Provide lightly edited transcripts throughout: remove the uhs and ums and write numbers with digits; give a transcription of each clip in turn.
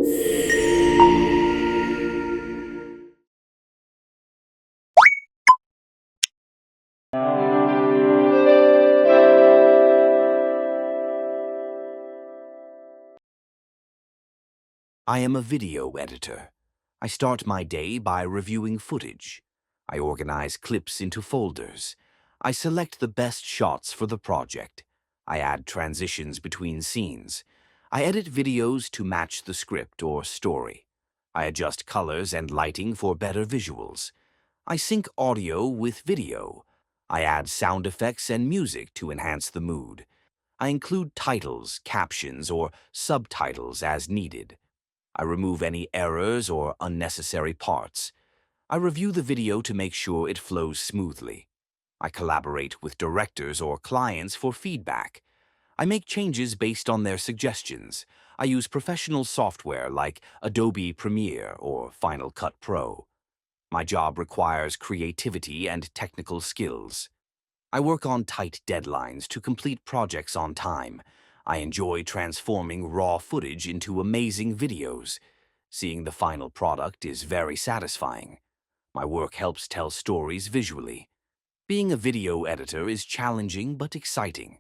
I am a video editor. I start my day by reviewing footage. I organize clips into folders. I select the best shots for the project. I add transitions between scenes. I edit videos to match the script or story. I adjust colors and lighting for better visuals. I sync audio with video. I add sound effects and music to enhance the mood. I include titles, captions, or subtitles as needed. I remove any errors or unnecessary parts. I review the video to make sure it flows smoothly. I collaborate with directors or clients for feedback. I make changes based on their suggestions. I use professional software like Adobe Premiere or Final Cut Pro. My job requires creativity and technical skills. I work on tight deadlines to complete projects on time. I enjoy transforming raw footage into amazing videos. Seeing the final product is very satisfying. My work helps tell stories visually. Being a video editor is challenging but exciting.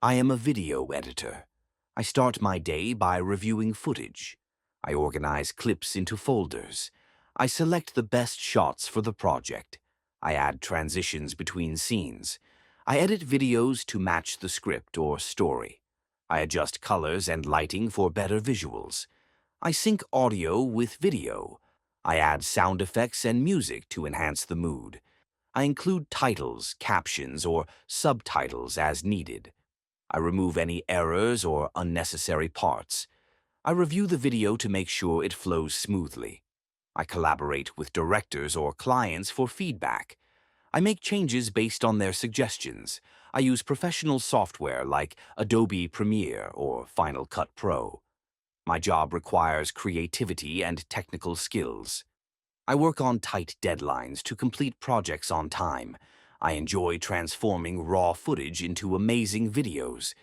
I am a video editor. I start my day by reviewing footage. I organize clips into folders. I select the best shots for the project. I add transitions between scenes. I edit videos to match the script or story. I adjust colors and lighting for better visuals. I sync audio with video. I add sound effects and music to enhance the mood. I include titles, captions, or subtitles as needed. I remove any errors or unnecessary parts. I review the video to make sure it flows smoothly. I collaborate with directors or clients for feedback. I make changes based on their suggestions. I use professional software like Adobe Premiere or Final Cut Pro. My job requires creativity and technical skills. I work on tight deadlines to complete projects on time. I enjoy transforming raw footage into amazing videos.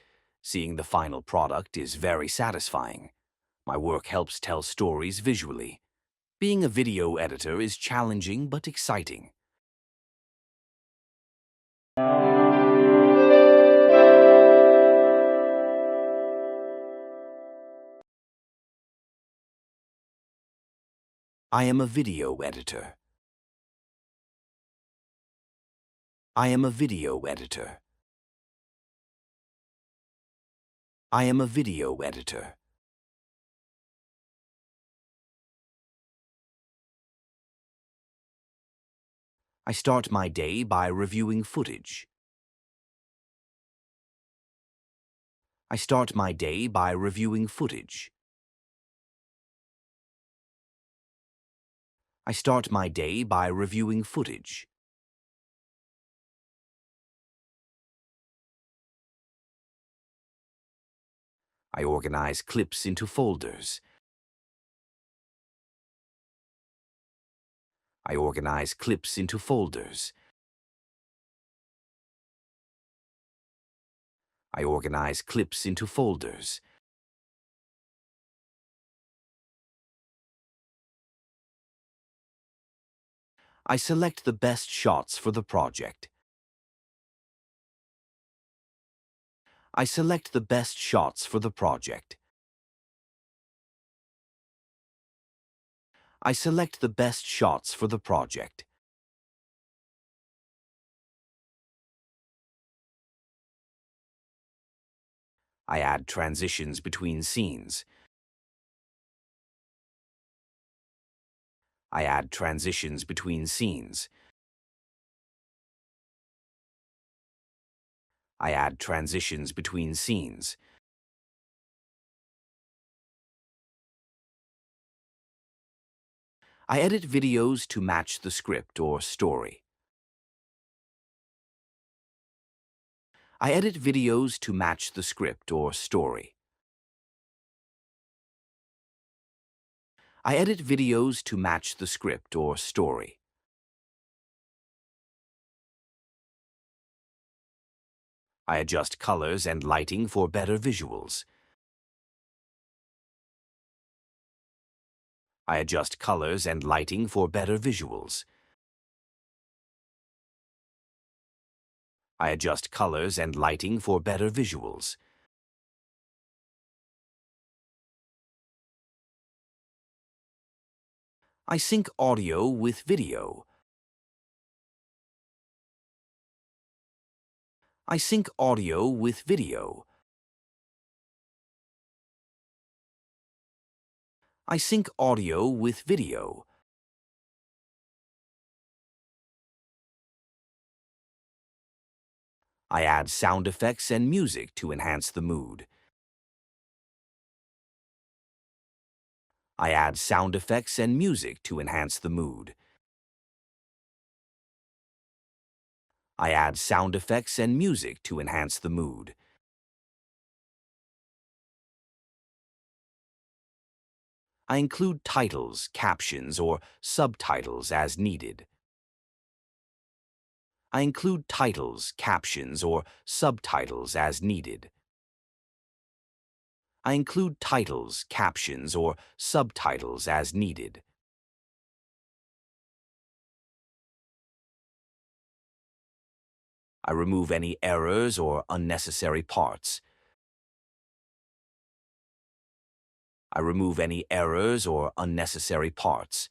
Seeing the final product is very satisfying. My work helps tell stories visually. Being a video editor is challenging but exciting. I am a video editor. I am a video editor. I am a video editor. I start my day by reviewing footage. I start my day by reviewing footage. I start my day by reviewing footage. I organize clips into folders. I organize clips into folders. I organize clips into folders. I select the best shots for the project. I select the best shots for the project. I select the best shots for the project. I add transitions between scenes. I add transitions between scenes. I add transitions between scenes. I edit videos to match the script or story. I edit videos to match the script or story. I edit videos to match the script or story. I adjust colors and lighting for better visuals. I adjust colors and lighting for better visuals. I adjust colors and lighting for better visuals. I sync audio with video. I sync audio with video. I sync audio with video. I add sound effects and music to enhance the mood. I add sound effects and music to enhance the mood. I add sound effects and music to enhance the mood. I include titles, captions, or subtitles as needed. I include titles, captions, or subtitles as needed. I include titles, captions, or subtitles as needed. I remove any errors or unnecessary parts. I remove any errors or unnecessary parts.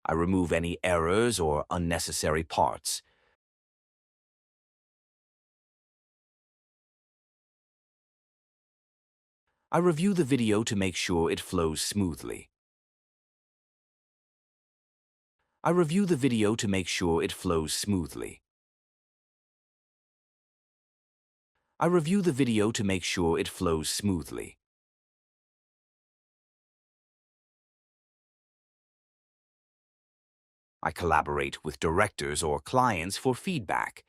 I remove any errors or unnecessary parts. I review the video to make sure it flows smoothly. I review the video to make sure it flows smoothly. I review the video to make sure it flows smoothly. I collaborate with directors or clients for feedback.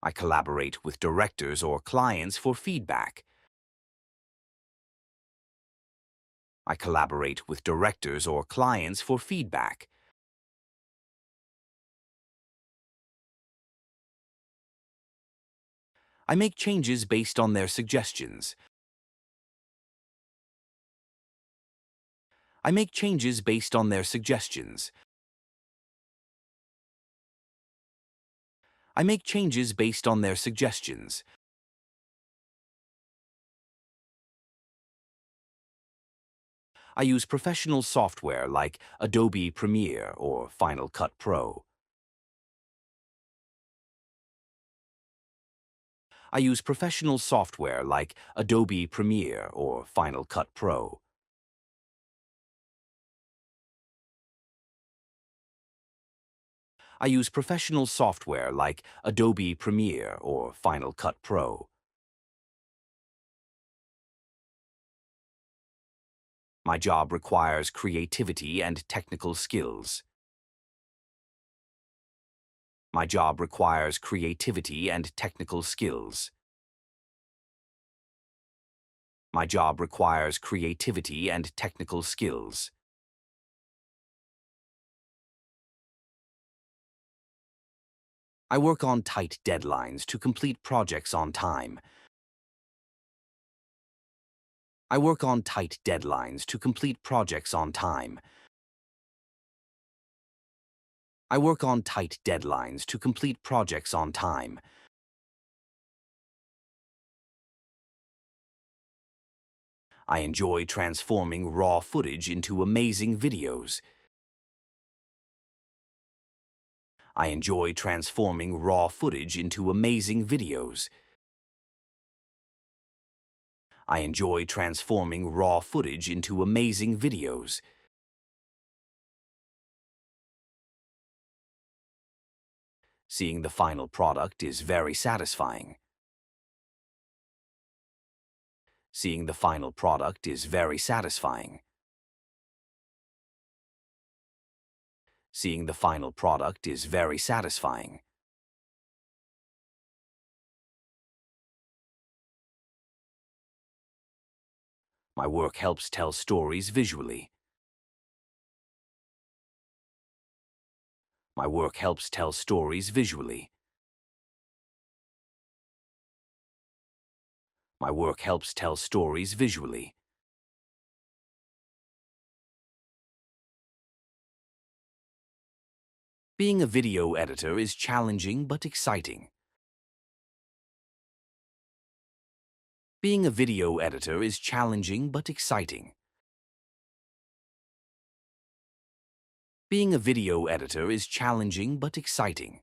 I collaborate with directors or clients for feedback. I collaborate with directors or clients for feedback. I make changes based on their suggestions. I make changes based on their suggestions. I make changes based on their suggestions. I use professional software like Adobe Premiere or Final Cut Pro. I use professional software like Adobe Premiere or Final Cut Pro. I use professional software like Adobe Premiere or Final Cut Pro. My job requires creativity and technical skills. My job requires creativity and technical skills. My job requires creativity and technical skills. I work on tight deadlines to complete projects on time. I work on tight deadlines to complete projects on time. I work on tight deadlines to complete projects on time. I enjoy transforming raw footage into amazing videos. I enjoy transforming raw footage into amazing videos. I enjoy transforming raw footage into amazing videos. Seeing the final product is very satisfying. Seeing the final product is very satisfying. Seeing the final product is very satisfying. My work helps tell stories visually. My work helps tell stories visually. My work helps tell stories visually. Being a video editor is challenging but exciting. Being a video editor is challenging but exciting. Being a video editor is challenging but exciting.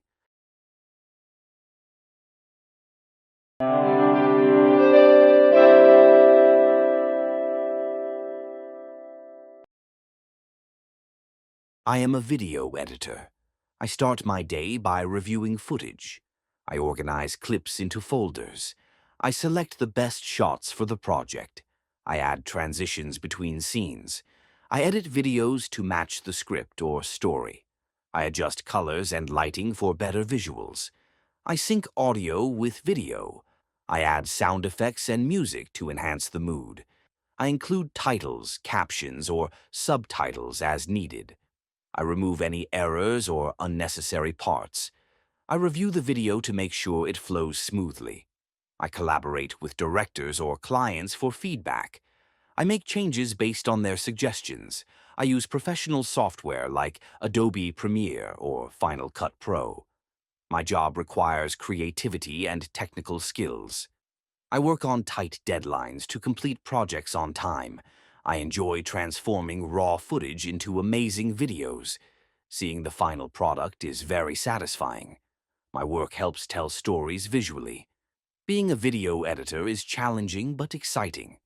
I am a video editor. I start my day by reviewing footage. I organize clips into folders. I select the best shots for the project. I add transitions between scenes. I edit videos to match the script or story. I adjust colors and lighting for better visuals. I sync audio with video. I add sound effects and music to enhance the mood. I include titles, captions, or subtitles as needed. I remove any errors or unnecessary parts. I review the video to make sure it flows smoothly. I collaborate with directors or clients for feedback. I make changes based on their suggestions. I use professional software like Adobe Premiere or Final Cut Pro. My job requires creativity and technical skills. I work on tight deadlines to complete projects on time. I enjoy transforming raw footage into amazing videos. Seeing the final product is very satisfying. My work helps tell stories visually. Being a video editor is challenging but exciting.